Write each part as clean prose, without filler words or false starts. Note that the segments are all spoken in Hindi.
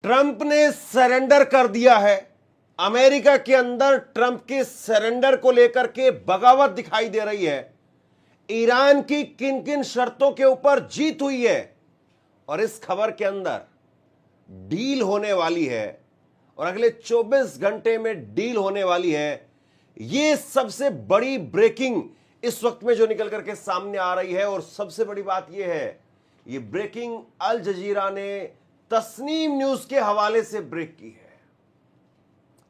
ट्रंप ने सरेंडर कर दिया है। अमेरिका के अंदर ट्रंप के सरेंडर को लेकर के बगावत दिखाई दे रही है। ईरान की किन किन शर्तों के ऊपर जीत हुई है और इस खबर के अंदर डील होने वाली है और अगले 24 घंटे में डील होने वाली है। यह सबसे बड़ी ब्रेकिंग इस वक्त में जो निकल करके सामने आ रही है। और सबसे बड़ी बात यह है, यह ब्रेकिंग अल जजीरा ने तस्नीम न्यूज के हवाले से ब्रेक की है।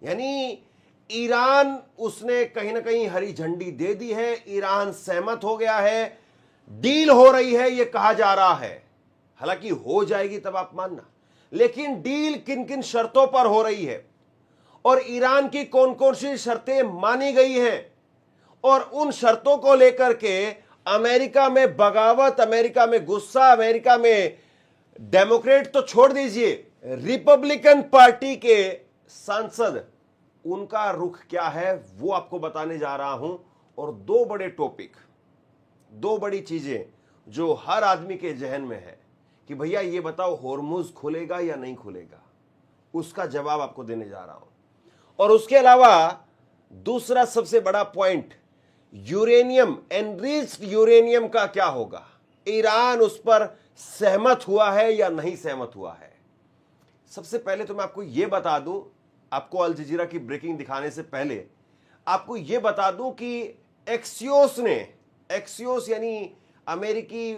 यानी ईरान, उसने कहीं ना कहीं हरी झंडी दे दी है, ईरान सहमत हो गया है, डील हो रही है, यह कहा जा रहा है। हालांकि हो जाएगी तब आप मानना, लेकिन डील किन किन शर्तों पर हो रही है और ईरान की कौन कौन सी शर्तें मानी गई हैं और उन शर्तों को लेकर के अमेरिका में बगावत, अमेरिका में गुस्सा, अमेरिका में डेमोक्रेट तो छोड़ दीजिए, रिपब्लिकन पार्टी के सांसद, उनका रुख क्या है वो आपको बताने जा रहा हूं। और दो बड़े टॉपिक, दो बड़ी चीजें जो हर आदमी के जहन में है कि भैया ये बताओ होर्मुज खुलेगा या नहीं खुलेगा, उसका जवाब आपको देने जा रहा हूं। और उसके अलावा दूसरा सबसे बड़ा पॉइंट, यूरेनियम, एनरिच्ड यूरेनियम का क्या होगा, ईरान उस पर सहमत हुआ है या नहीं सहमत हुआ है। सबसे पहले तो मैं आपको यह बता दूं, आपको अल जजीरा की ब्रेकिंग दिखाने से पहले आपको यह बता दूं कि एक्सियोस ने, एक्सियोस यानी अमेरिकी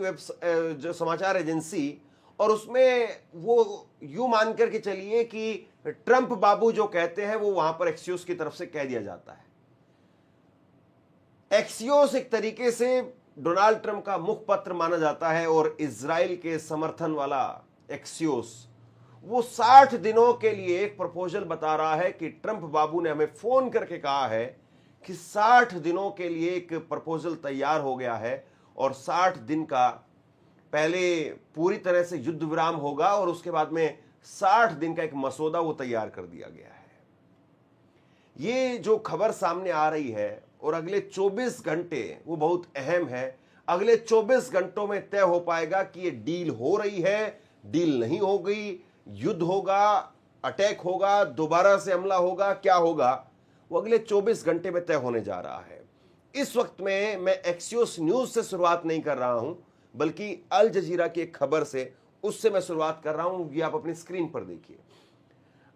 जो समाचार एजेंसी, और उसमें वो यूं मान करके चलिए कि ट्रंप बाबू जो कहते हैं वो वहां पर एक्सियोस की तरफ से कह दिया जाता है। एक्सियोस एक तरीके से डोनाल्ड ट्रंप का मुखपत्र माना जाता है और इजराइल के समर्थन वाला एक्सियोस, वो 60 दिनों के लिए एक प्रपोजल बता रहा है कि ट्रंप बाबू ने हमें फोन करके कहा है कि 60 दिनों के लिए एक प्रपोजल तैयार हो गया है और 60 दिन का पहले पूरी तरह से युद्ध विराम होगा और उसके बाद में 60 दिन का एक मसौदा वो तैयार कर दिया गया है। ये जो खबर सामने आ रही है और अगले 24 घंटे वो बहुत अहम है। अगले 24 घंटों में तय हो पाएगा कि ये डील हो रही है, डील नहीं हो गई, युद्ध होगा, अटैक होगा, दोबारा से हमला होगा, क्या होगा, वो अगले 24 घंटे में तय होने जा रहा है। इस वक्त में मैं एक्सियोस न्यूज से शुरुआत नहीं कर रहा हूं, बल्कि अल जजीरा की एक खबर से, उससे मैं शुरुआत कर रहा हूं। ये आप अपनी स्क्रीन पर देखिए।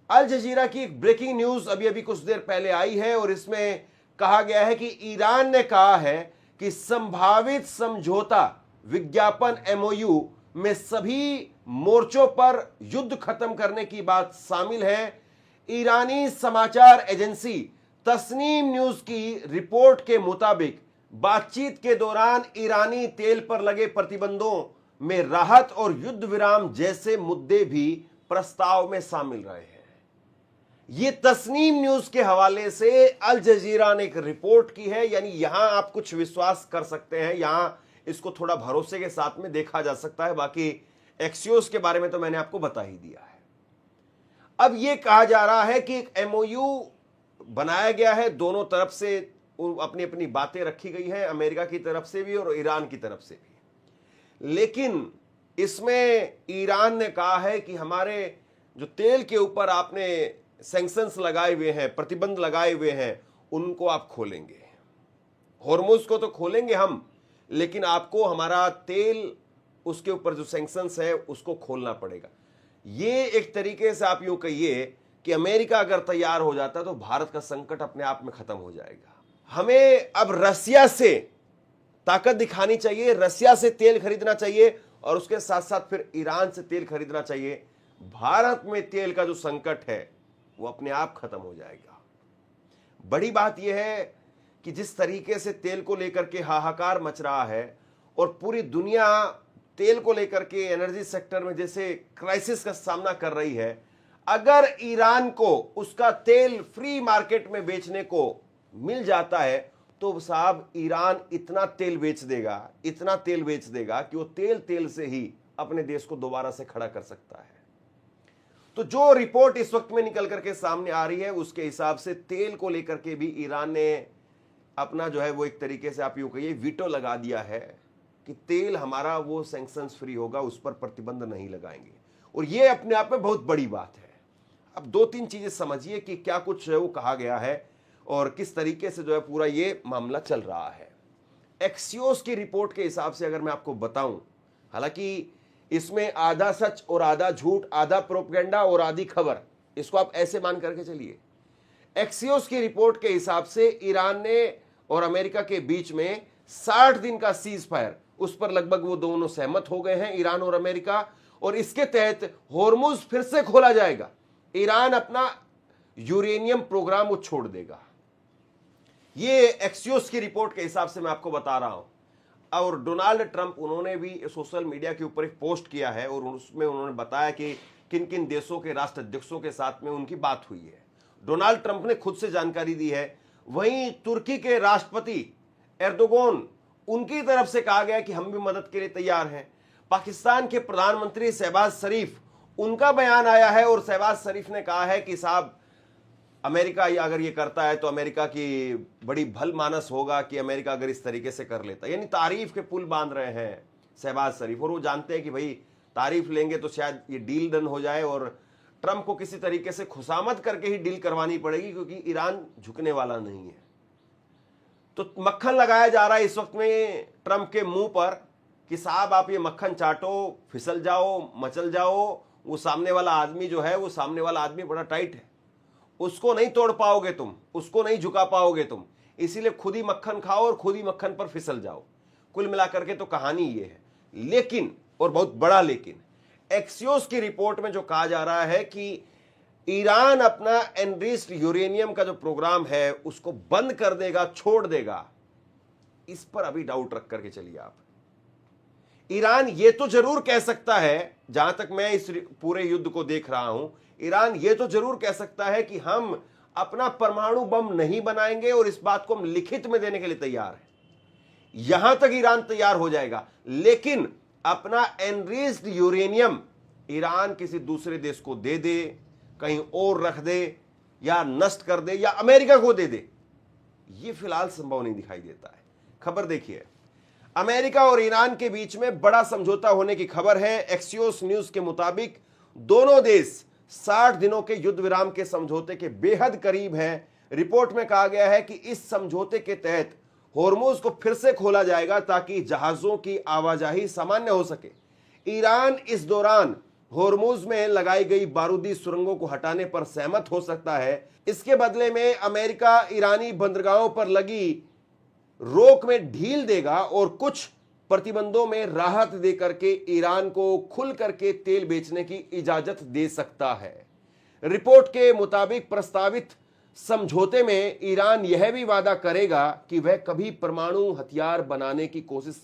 अल जजीरा की एक ब्रेकिंग न्यूज अभी अभी कुछ देर पहले आई है और इसमें कहा गया है कि ईरान ने कहा है कि संभावित समझौता विज्ञापन एमओयू में सभी मोर्चों पर युद्ध खत्म करने की बात शामिल है। ईरानी समाचार एजेंसी तस्नीम न्यूज की रिपोर्ट के मुताबिक बातचीत के दौरान ईरानी तेल पर लगे प्रतिबंधों में राहत और युद्ध विराम जैसे मुद्दे भी प्रस्ताव में शामिल रहे हैं। यह तस्नीम न्यूज के हवाले से अल जजीरा ने एक रिपोर्ट की है, यानी यहां आप कुछ विश्वास कर सकते हैं, यहां इसको थोड़ा भरोसे के साथ में देखा जा सकता है। बाकी एक्सियोस के बारे में तो मैंने आपको बता ही दिया है। अब यह कहा जा रहा है कि एक एमओयू बनाया गया है, दोनों तरफ से अपनी अपनी बातें रखी गई हैं, अमेरिका की तरफ से भी और ईरान की तरफ से भी। लेकिन इसमें ईरान ने कहा है कि हमारे जो तेल के ऊपर आपने सैंक्शंस लगाए हुए हैं, प्रतिबंध लगाए हुए हैं, उनको आप खोलेंगे, होर्मुज को तो खोलेंगे हम, लेकिन आपको हमारा तेल, उसके ऊपर जो सैंक्शंस है उसको खोलना पड़ेगा। ये एक तरीके से आप यूं कहिए कि अमेरिका अगर तैयार हो जाता है तो भारत का संकट अपने आप में खत्म हो जाएगा। हमें अब रसिया से ताकत दिखानी चाहिए, रसिया से तेल खरीदना चाहिए और उसके साथ साथ फिर ईरान से तेल खरीदना चाहिए। भारत में तेल का जो संकट है वो अपने आप खत्म हो जाएगा। बड़ी बात यह है कि जिस तरीके से तेल को लेकर के हाहाकार मच रहा है और पूरी दुनिया तेल को लेकर के एनर्जी सेक्टर में जैसे क्राइसिस का सामना कर रही है, अगर ईरान को उसका तेल फ्री मार्केट में बेचने को मिल जाता है तो साहब ईरान इतना तेल बेच देगा, इतना तेल बेच देगा कि वो तेल से ही अपने देश को दोबारा से खड़ा कर सकता है। तो जो रिपोर्ट इस वक्त में निकल करके सामने आ रही है उसके हिसाब से तेल को लेकर के भी ईरान ने अपना जो है वो एक तरीके से आप यूं कहिए वीटो लगा दिया है कि तेल हमारा वो सैंक्शंस फ्री होगा, उस पर प्रतिबंध नहीं लगाएंगे। और ये अपने आप में बहुत बड़ी बात है। अब दो तीन चीजें समझिए कि क्या कुछ जो है वो कहा गया है और किस तरीके से जो है पूरा ये मामला चल रहा है। एक्सियोस की रिपोर्ट के हिसाब से अगर मैं आपको बताऊं, हालांकि इसमें आधा सच और आधा झूठ, आधा प्रोपेगेंडा और आधी खबर, इसको आप ऐसे मान करके चलिए। एक्सियोस की रिपोर्ट के हिसाब से ईरान ने और अमेरिका के बीच में 60 दिन का सीज फायर, उस पर लगभग वो दोनों सहमत हो गए हैं, ईरान और अमेरिका, और इसके तहत होर्मुज फिर से खोला जाएगा। ईरान अपना यूरेनियम प्रोग्राम वो छोड़ देगा। ये एक्सियोस की रिपोर्ट के हिसाब से मैं आपको बता रहा हूं। और डोनाल्ड ट्रंप, उन्होंने भी सोशल मीडिया के ऊपर एक पोस्ट किया है और उसमें उन्होंने बताया कि किन किन देशों के राष्ट्राध्यक्षों के साथ में उनकी बात हुई है। डोनाल्ड ट्रंप ने खुद से जानकारी दी है। वहीं तुर्की के राष्ट्रपति एर्दोगन, उनकी तरफ से कहा गया कि हम भी मदद के लिए तैयार हैं। पाकिस्तान के प्रधानमंत्री शहबाज शरीफ, उनका बयान आया है और शहबाज शरीफ ने कहा है कि साहब, अमेरिका अगर ये करता है तो अमेरिका की बड़ी भल मानस होगा कि अमेरिका अगर इस तरीके से कर लेता। यानी तारीफ के पुल बांध रहे हैं शहबाज शरीफ, और वो जानते हैं कि भाई तारीफ लेंगे तो शायद ये डील डन हो जाए और ट्रंप को किसी तरीके से खुशामद करके ही डील करवानी पड़ेगी, क्योंकि ईरान झुकने वाला नहीं है। तो मक्खन लगाया जा रहा है इस वक्त में ट्रंप के मुंह पर कि साहब आप ये मक्खन चाटो, फिसल जाओ, मचल जाओ। वो सामने वाला आदमी जो है, वो सामने वाला आदमी बड़ा टाइट है, उसको नहीं तोड़ पाओगे तुम, उसको नहीं झुका पाओगे तुम, इसीलिए खुद ही मक्खन खाओ और खुद ही मक्खन पर फिसल जाओ। कुल मिलाकर के तो कहानी ये है। लेकिन, और बहुत बड़ा लेकिन, एक्सियोस की रिपोर्ट में जो कहा जा रहा है कि ईरान अपना एनरिच्ड यूरेनियम का जो प्रोग्राम है उसको बंद कर देगा, छोड़ देगा, इस पर अभी डाउट रख करके चलिए आप। ईरान ये तो जरूर कह सकता है, जहां तक मैं इस पूरे युद्ध को देख रहा हूं, ईरान ये तो जरूर कह सकता है कि हम अपना परमाणु बम नहीं बनाएंगे और इस बात को हम लिखित में देने के लिए तैयार हैं। यहां तक ईरान तैयार हो जाएगा। लेकिन अपना एनरिच्ड यूरेनियम ईरान किसी दूसरे देश को दे दे, कहीं और रख दे, या नष्ट कर दे, या अमेरिका को दे दे, यह फिलहाल संभव नहीं दिखाई देता है। खबर देखिए, अमेरिका और ईरान के बीच में बड़ा समझौता होने की खबर है। एक्सियोस न्यूज के मुताबिक दोनों देश 60 दिनों के युद्ध विराम के समझौते के बेहद करीब हैं। रिपोर्ट में कहा गया है कि इस समझौते के तहत होर्मुज को फिर से खोला जाएगा ताकि जहाजों की आवाजाही सामान्य हो सके। ईरान इस दौरान होर्मुज में लगाई गई बारूदी सुरंगों को हटाने पर सहमत हो सकता है। इसके बदले में अमेरिका ईरानी बंदरगाहों पर लगी रोक में ढील देगा और कुछ प्रतिबंधों में राहत देकर के ईरान को खुल करके तेल बेचने की इजाजत दे सकता है। रिपोर्ट के मुताबिक प्रस्तावित समझौते में ईरान यह भी वादा करेगा कि वह कभी परमाणु हथियार बनाने की कोशिश